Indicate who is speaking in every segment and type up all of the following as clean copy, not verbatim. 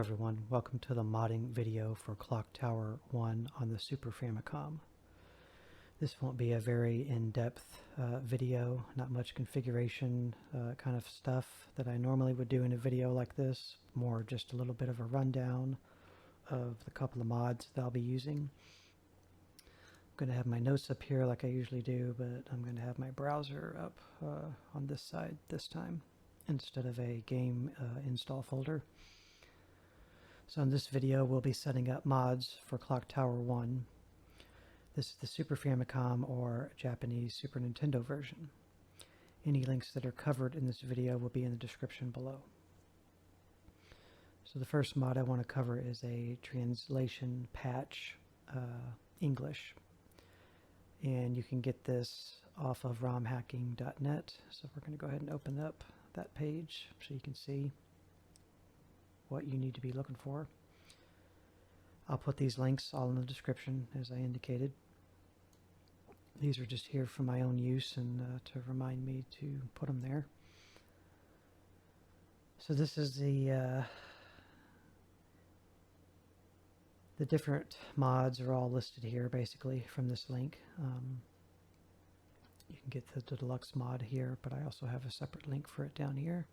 Speaker 1: everyone, welcome to the modding video for Clock Tower 1 on the Super Famicom. This won't be a very in-depth video, not much configuration kind of stuff that I normally would do in a video like this, more just a little bit of a rundown of the couple of mods that I'll be using. I'm going to have my notes up here like I usually do, but I'm going to have my browser up on this side this time instead of a game install folder. So in this video we'll be setting up mods for Clock Tower 1. This is the Super Famicom or Japanese Super Nintendo version. Any links that are covered in this video will be in the description below. So the first mod I want to cover is a translation patch English. And you can get this off of romhacking.net. So we're going to go ahead and open up that page so you can see what you need to be looking for. I'll put these links all in the description as I indicated. These are just here for my own use and to remind me to put them there. So this is the different mods are all listed here basically from this link. You can get the Deluxe mod here, but I also have a separate link for it down here.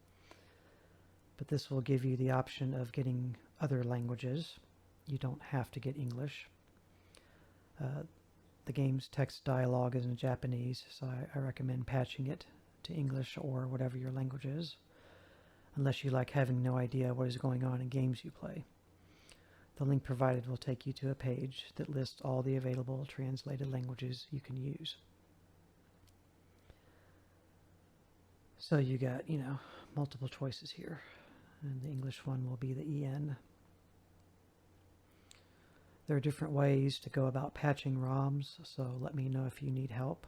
Speaker 1: But this will give you the option of getting other languages. You don't have to get English. The game's text dialogue is in Japanese, so I recommend patching it to English or whatever your language is, unless you like having no idea what is going on in games you play. The link provided will take you to a page that lists all the available translated languages you can use. So you got, multiple choices here. And the English one will be the EN. There are different ways to go about patching ROMs, so let me know if you need help.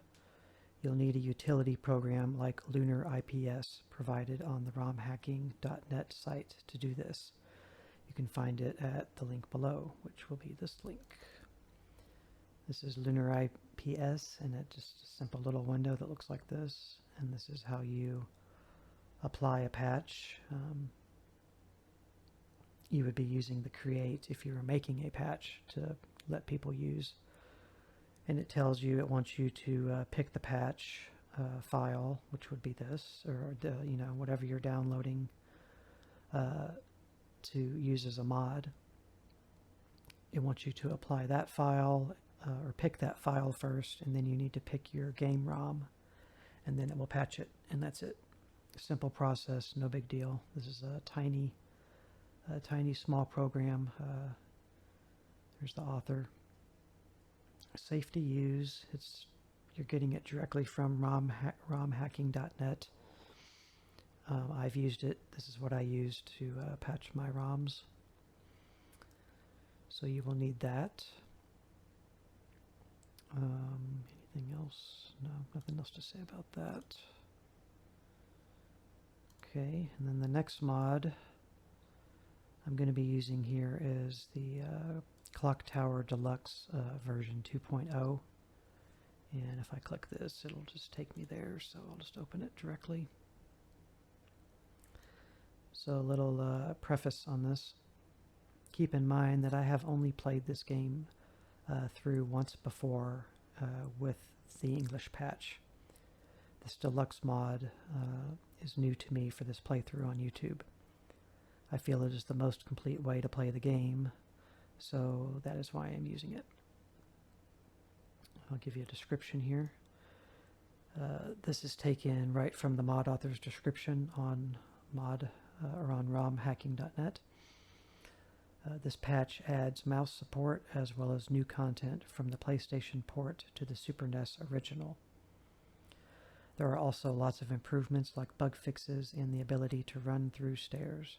Speaker 1: You'll need a utility program like Lunar IPS provided on the romhacking.net site to do this. You can find it at the link below, which will be this link. This is Lunar IPS, and it's just a simple little window that looks like this. And this is how you apply a patch. You would be using the create if you were making a patch to let people use. And it tells you, it wants you to pick the patch file, which would be this, or whatever you're downloading to use as a mod. It wants you to apply that file or pick that file first, and then you need to pick your game ROM, and then it will patch it, and that's it. Simple process, no big deal. This is a tiny small program. There's the author. Safe to use. You're getting it directly from romhacking.net. I've used it. This is what I use to patch my ROMs. So you will need that. Anything else? No, nothing else to say about that. Okay, and then the next mod I'm going to be using here is the Clock Tower Deluxe version 2.0. And if I click this, it'll just take me there, so I'll just open it directly. So a little preface on this. Keep in mind that I have only played this game through once before with the English patch. This Deluxe mod is new to me for this playthrough on YouTube. I feel it is the most complete way to play the game, so that is why I'm using it. I'll give you a description here. This is taken right from the mod author's description on romhacking.net. This patch adds mouse support as well as new content from the PlayStation port to the Super NES original. There are also lots of improvements like bug fixes and the ability to run through stairs.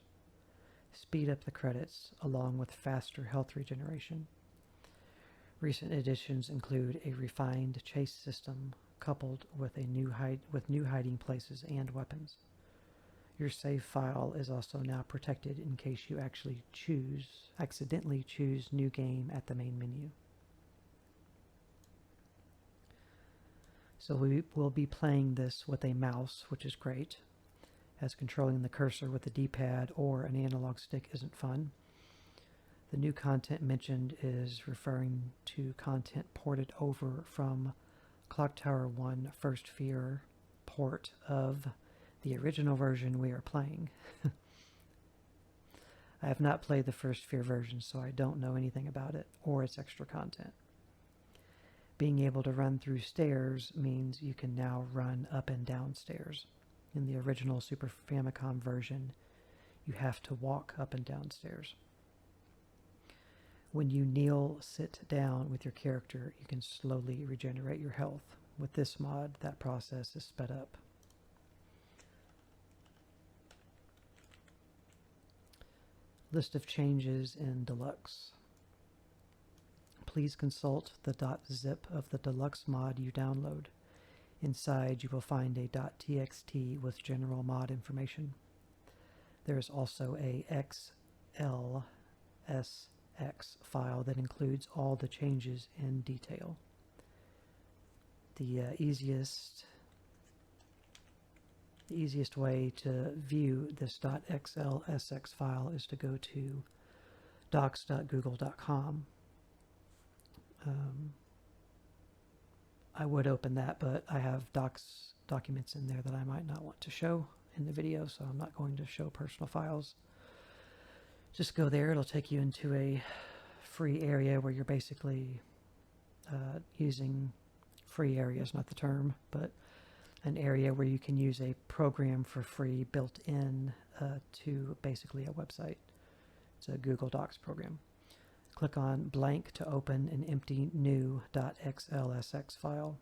Speaker 1: Speed up the credits along with faster health regeneration. Recent additions include a refined chase system coupled with new hiding places and weapons. Your save file is also now protected in case you accidentally choose new game at the main menu. So we will be playing this with a mouse, which is great, as controlling the cursor with the D-pad or an analog stick isn't fun. The new content mentioned is referring to content ported over from Clock Tower 1 First Fear port of the original version we are playing. I have not played the First Fear version, so I don't know anything about it or its extra content. Being able to run through stairs means you can now run up and down stairs. In the original Super Famicom version, you have to walk up and down stairs. When you kneel, sit down with your character, you can slowly regenerate your health. With this mod, that process is sped up. List of changes in Deluxe. Please consult the .zip of the Deluxe mod you download. Inside, you will find a .txt with general mod information. There is also a xlsx file that includes all the changes in detail. The easiest way to view this .xlsx file is to go to docs.google.com. I would open that, but I have documents in there that I might not want to show in the video, so I'm not going to show personal files. Just go there. It'll take you into a free area where you're basically using free areas, not the term, but an area where you can use a program for free built in to basically a website. It's a Google Docs program. Click on blank to open an empty new .xlsx file.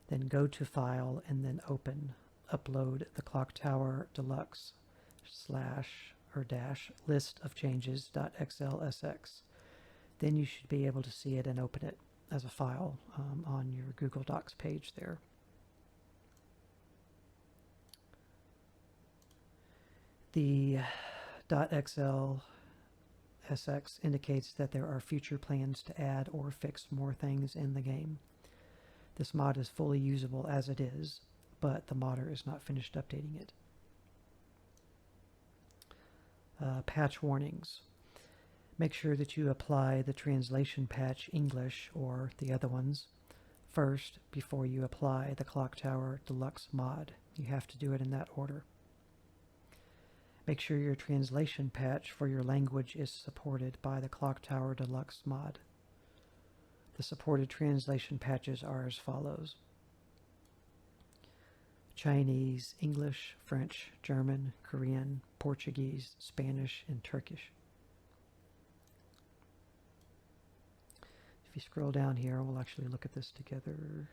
Speaker 1: Then go to File and then Open. Upload the Clock Tower Deluxe / list of changes.xlsx. Then you should be able to see it and open it as a file on your Google Docs page there. The .xlsx indicates that there are future plans to add or fix more things in the game. This mod is fully usable as it is, but the modder is not finished updating it. Patch warnings. Make sure that you apply the translation patch English or the other ones first before you apply the Clock Tower Deluxe mod. You have to do it in that order. Make sure your translation patch for your language is supported by the Clock Tower Deluxe mod. The supported translation patches are as follows: Chinese, English, French, German, Korean, Portuguese, Spanish, and Turkish. If you scroll down here, we'll actually look at this together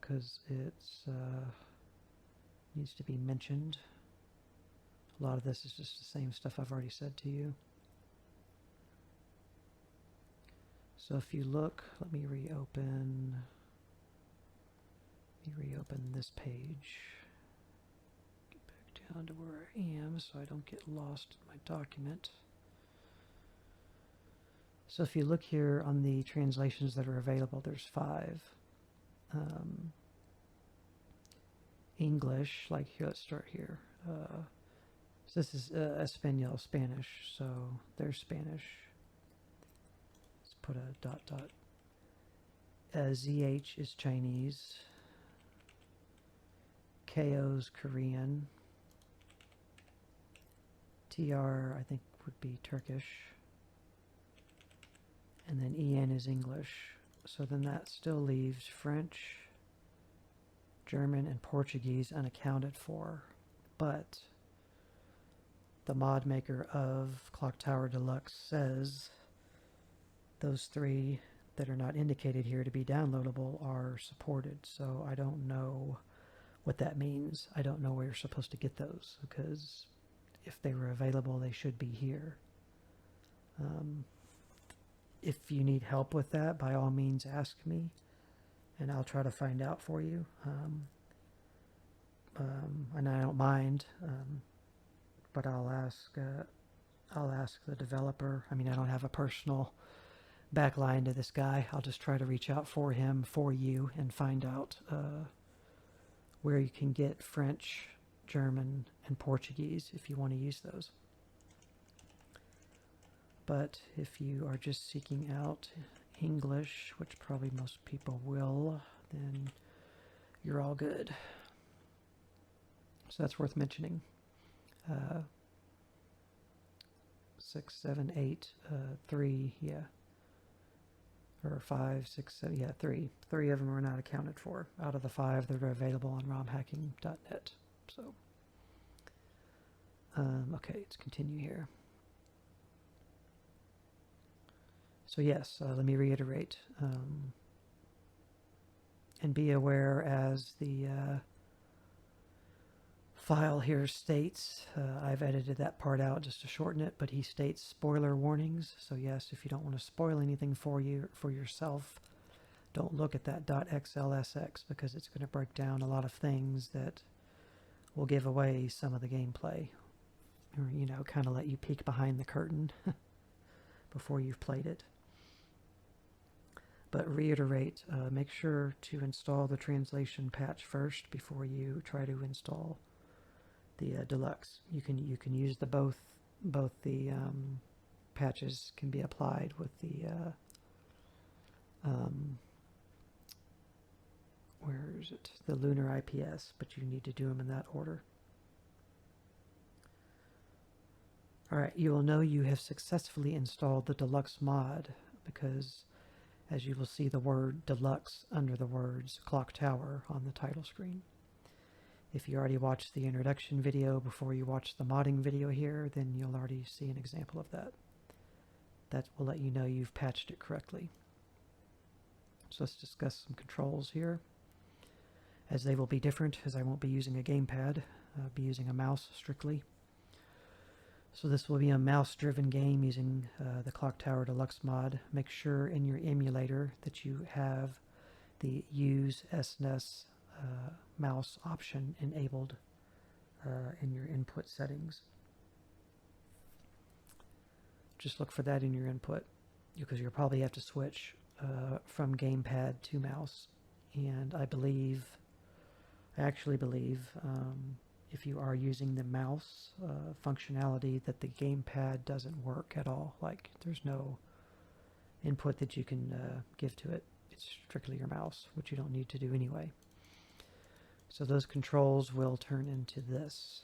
Speaker 1: because it's needs to be mentioned. A lot of this is just the same stuff I've already said to you. So if you look, let me reopen this page. Get back down to where I am so I don't get lost in my document. So if you look here on the translations that are available, there's 5. English, like here, let's start here. So this is Espanol, Spanish, so there's Spanish. Let's put a ... ZH is Chinese. KO's Korean. TR, I think, would be Turkish. And then EN is English. So then that still leaves French, German, and Portuguese unaccounted for. But the mod maker of Clock Tower Deluxe says those 3 that are not indicated here to be downloadable are supported. So I don't know what that means. I don't know where you're supposed to get those, because if they were available, they should be here. If you need help with that, by all means ask me, and I'll try to find out for you. And I don't mind, but I'll ask the developer. I mean, I don't have a personal backline to this guy. I'll just try to reach out for him, for you, and find out where you can get French, German, and Portuguese if you want to use those. but if you are just seeking out English, which probably most people will, then you're all good. So that's worth mentioning. 6, 7, 8, 3, yeah. Or 5, 6, 7, yeah, 3. 3 of them are not accounted for out of the 5 that are available on romhacking.net. So, okay, let's continue here. So yes, let me reiterate. And be aware, as the file here states, I've edited that part out just to shorten it, but he states spoiler warnings. So yes, if you don't want to spoil anything for yourself, don't look at that .xlsx, because it's going to break down a lot of things that will give away some of the gameplay, or, you know, kind of let you peek behind the curtain before you've played it. But reiterate, make sure to install the translation patch first before you try to install the Deluxe. You can use the both the patches can be applied with the where is it? The Lunar IPS, but you need to do them in that order. Alright, you will know you have successfully installed the Deluxe mod because, as you will see the word Deluxe under the words Clock Tower on the title screen. If you already watched the introduction video before you watch the modding video here, then you'll already see an example of that. That will let you know you've patched it correctly. So let's discuss some controls here, as they will be different, as I won't be using a gamepad. I'll be using a mouse strictly. So this will be a mouse-driven game using the Clock Tower Deluxe mod. Make sure in your emulator that you have the Use SNES mouse option enabled in your input settings. Just look for that in your input, because you'll probably have to switch from gamepad to mouse. And I actually believe if you are using the mouse functionality, that the gamepad doesn't work at all. Like, there's no input that you can give to it. It's strictly your mouse, which you don't need to do anyway. So those controls will turn into this.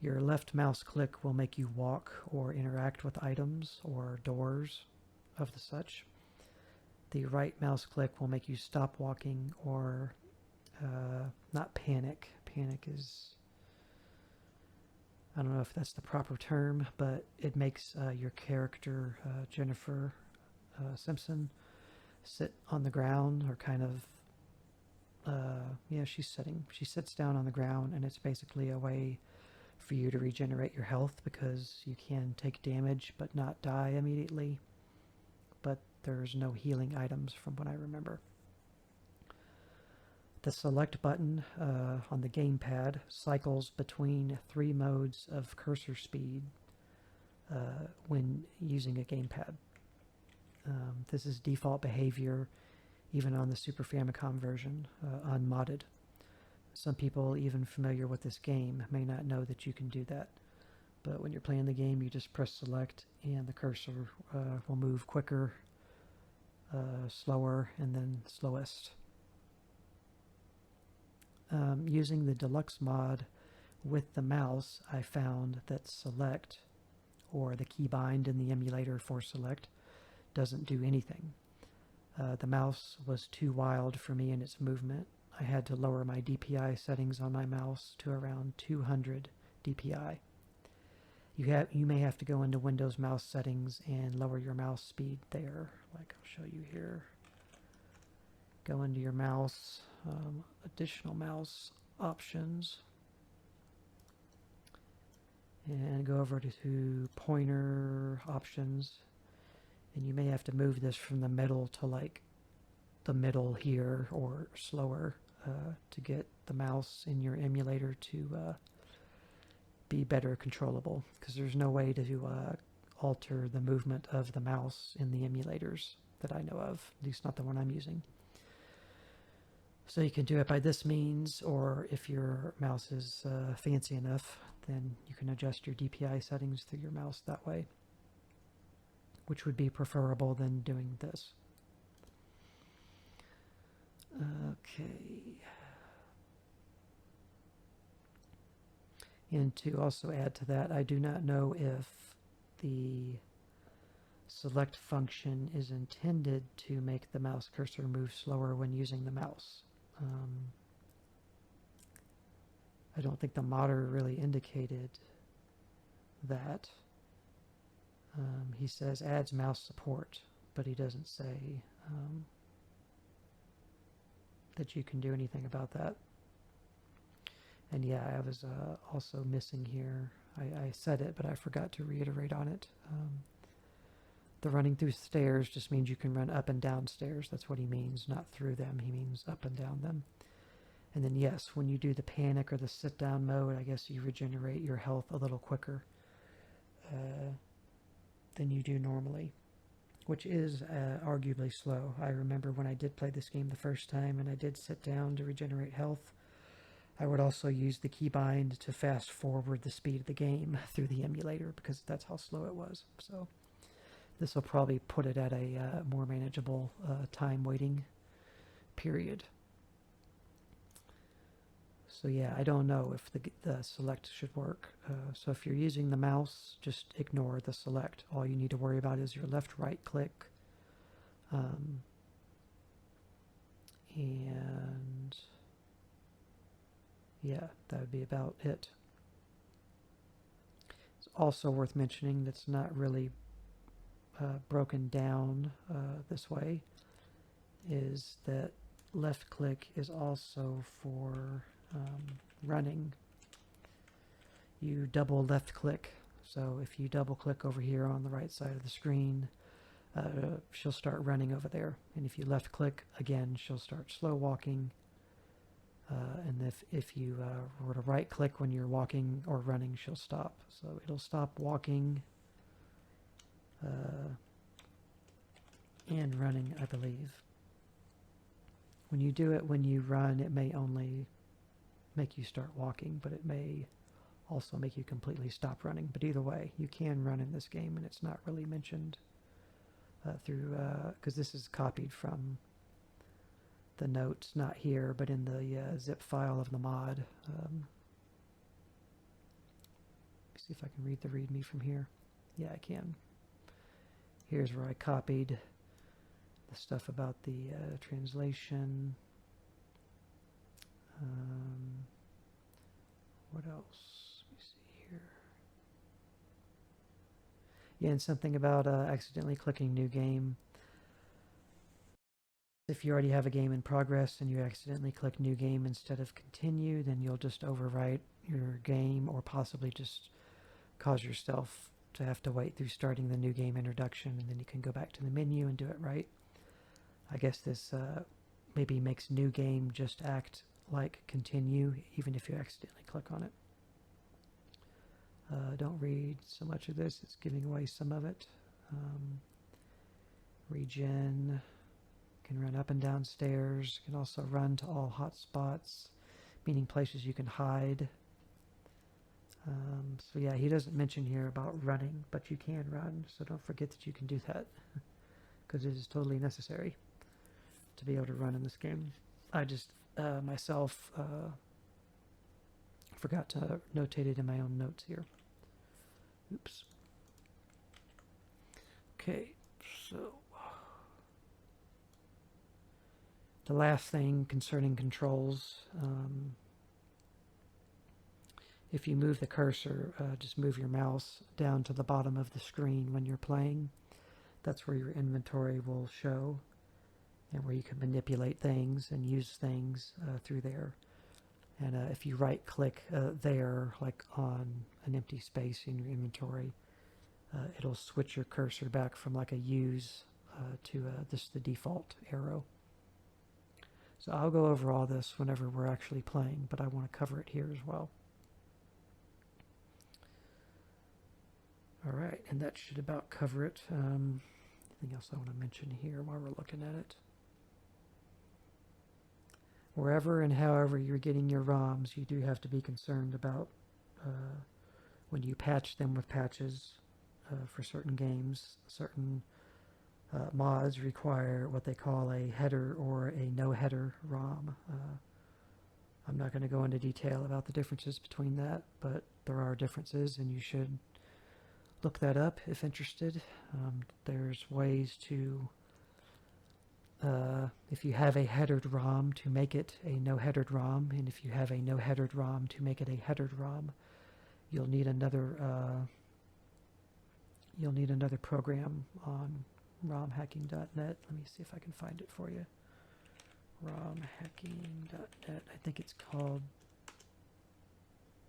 Speaker 1: Your left mouse click will make you walk or interact with items or doors of the such. The right mouse click will make you stop walking or not panic. Panic is, I don't know if that's the proper term, but it makes your character, Jennifer Simpson, sit on the ground, or kind of, yeah, she sits down on the ground, and it's basically a way for you to regenerate your health, because you can take damage but not die immediately. But there's no healing items from what I remember. The select button on the gamepad cycles between 3 modes of cursor speed when using a gamepad. This is default behavior even on the Super Famicom version, unmodded. Some people even familiar with this game may not know that you can do that. But when you're playing the game, you just press select and the cursor will move quicker, slower, and then slowest. Using the Deluxe mod with the mouse, I found that select, or the keybind in the emulator for select, doesn't do anything. The mouse was too wild for me in its movement. I had to lower my DPI settings on my mouse to around 200 DPI. You may have to go into Windows mouse settings and lower your mouse speed there, like I'll show you here. Go into your mouse, additional mouse options, and go over to pointer options, and you may have to move this from the middle to like the middle here, or slower, to get the mouse in your emulator to be better controllable, because there's no way to alter the movement of the mouse in the emulators that I know of, at least not the one I'm using. So you can do it by this means, or if your mouse is fancy enough, then you can adjust your DPI settings through your mouse that way, which would be preferable than doing this. Okay. And to also add to that, I do not know if the select function is intended to make the mouse cursor move slower when using the mouse. I don't think the modder really indicated that. He says adds mouse support, but he doesn't say that you can do anything about that. And yeah, I was also missing here. I said it, but I forgot to reiterate on it. The running through stairs just means you can run up and down stairs. That's what he means, not through them. He means up and down them. And then yes, when you do the panic or the sit down mode, I guess you regenerate your health a little quicker than you do normally, which is arguably slow. I remember when I did play this game the first time and I did sit down to regenerate health, I would also use the keybind to fast forward the speed of the game through the emulator because that's how slow it was. So this will probably put it at a more manageable time waiting period. So yeah, I don't know if the select should work. So if you're using the mouse, just ignore the select. All you need to worry about is your left-right click. And yeah, that would be about it. It's also worth mentioning that's not really broken down this way, is that left click is also for running. You double left click, so if you double click over here on the right side of the screen, she'll start running over there, and if you left click again, she'll start slow walking. And if you were to right click when you're walking or running, she'll stop. So it'll stop walking and running, I believe. When you do it when you run, it may only make you start walking, but it may also make you completely stop running. But either way, you can run in this game, and it's not really mentioned through, because this is copied from the notes, not here, but in the zip file of the mod. See if I can read the README from here. Yeah, I can. Here's where I copied the stuff about the translation. What else? Let me see here. Yeah, and something about accidentally clicking new game. If you already have a game in progress and you accidentally click new game instead of continue, then you'll just overwrite your game or possibly just cause yourself to have to wait through starting the new game introduction, and then you can go back to the menu and do it right. I guess this maybe makes new game just act like continue even if you accidentally click on it. Don't read so much of this, it's giving away some of it. Regen, can run up and down stairs, can also run to all hot spots, meaning places you can hide. So yeah, he doesn't mention here about running, but you can run, so don't forget that you can do that because it is totally necessary to be able to run in this game. I just myself forgot to notate it in my own notes here. Oops. Okay, so the last thing concerning controls, if you move the cursor, just move your mouse down to the bottom of the screen when you're playing. That's where your inventory will show and where you can manipulate things and use things through there. And if you right click there, like on an empty space in your inventory, it'll switch your cursor back from like a use to this the default arrow. So I'll go over all this whenever we're actually playing, but I want to cover it here as well. All right, and that should about cover it. Anything else I want to mention here while we're looking at it? Wherever and however you're getting your ROMs, you do have to be concerned about when you patch them with patches for certain games, certain mods require what they call a header or a no-header ROM. I'm not going to go into detail about the differences between that, but there are differences, and you should look that up if interested. There's ways to, if you have a headered ROM, to make it a no-headered ROM, and if you have a no-headered ROM, to make it a headered ROM. You'll need another program on romhacking.net. Let me see if I can find it for you. romhacking.net. I think it's called,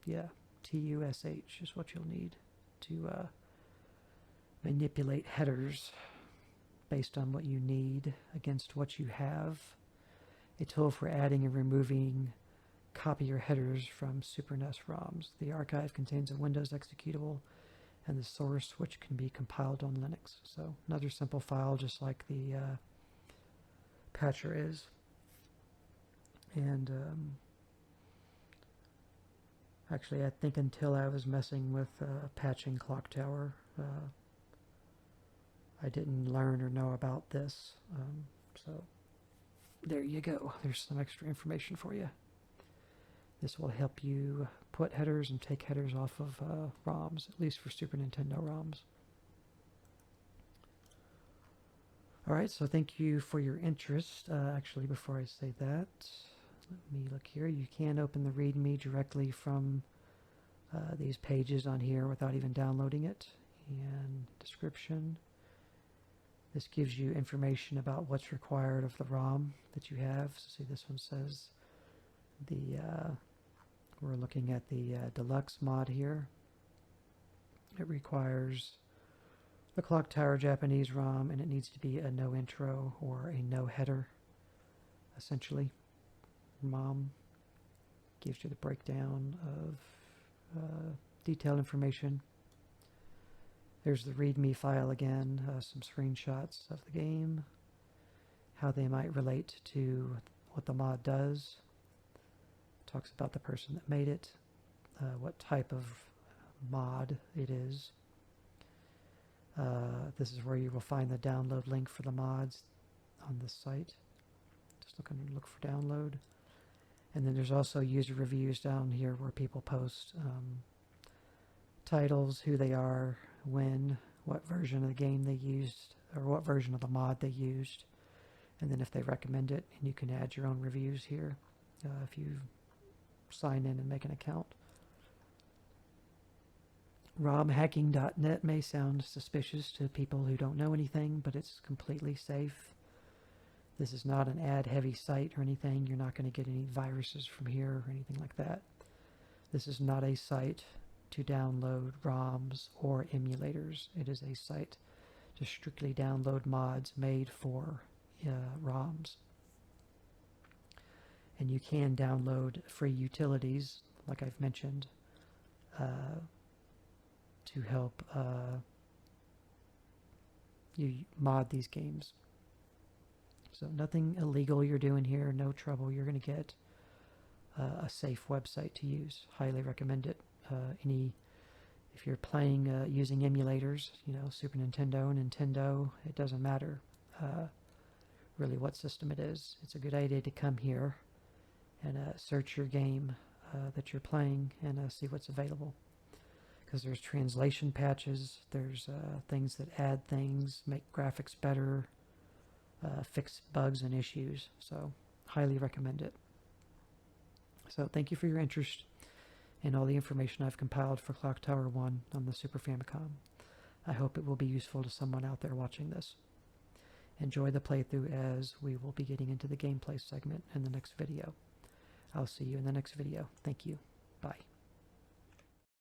Speaker 1: yeah, TUSH is what you'll need to manipulate headers based on what you need against what you have. A tool for adding and removing copier headers from Super NES ROMs. The archive contains a Windows executable and the source, which can be compiled on Linux. So another simple file, just like the patcher is. And actually, I think until I was messing with patching Clock Tower, I didn't learn or know about this. So there you go. There's some extra information for you. This will help you put headers and take headers off of ROMs, at least for Super Nintendo ROMs. Alright, so thank you for your interest. Actually, before I say that, let me look here. You can open the README directly from these pages on here without even downloading it. And description. This gives you information about what's required of the ROM that you have. So see, this one says we're looking at the Deluxe mod here. It requires the Clock Tower Japanese ROM, and it needs to be a no intro or a no header, essentially. ROM gives you the breakdown of detailed information. There's the README file again, some screenshots of the game, how they might relate to what the mod does. Talks about the person that made it, what type of mod it is. This is where you will find the download link for the mods on this site. Just look for download. And then there's also user reviews down here where people post titles, who they are, when, what version of the game they used, or what version of the mod they used, and then if they recommend it, and you can add your own reviews here if you sign in and make an account. romhacking.net may sound suspicious to people who don't know anything, but it's completely safe. This is not an ad-heavy site or anything. You're not going to get any viruses from here or anything like that. This is not a site to download ROMs or emulators. It is a site to strictly download mods made for ROMs. And you can download free utilities, like I've mentioned, to help you mod these games. So nothing illegal you're doing here, no trouble. You're going to get a safe website to use. Highly recommend it. If you're playing using emulators, Super Nintendo, Nintendo, it doesn't matter really what system it is. It's a good idea to come here and search your game that you're playing and see what's available. Because there's translation patches, there's things that add things, make graphics better, fix bugs and issues. So highly recommend it. So thank you for your interest in all the information I've compiled for Clock Tower 1 on the Super Famicom. I hope it will be useful to someone out there watching this. Enjoy the playthrough, as we will be getting into the gameplay segment in the next video. I'll see you in the next video. Thank you. Bye.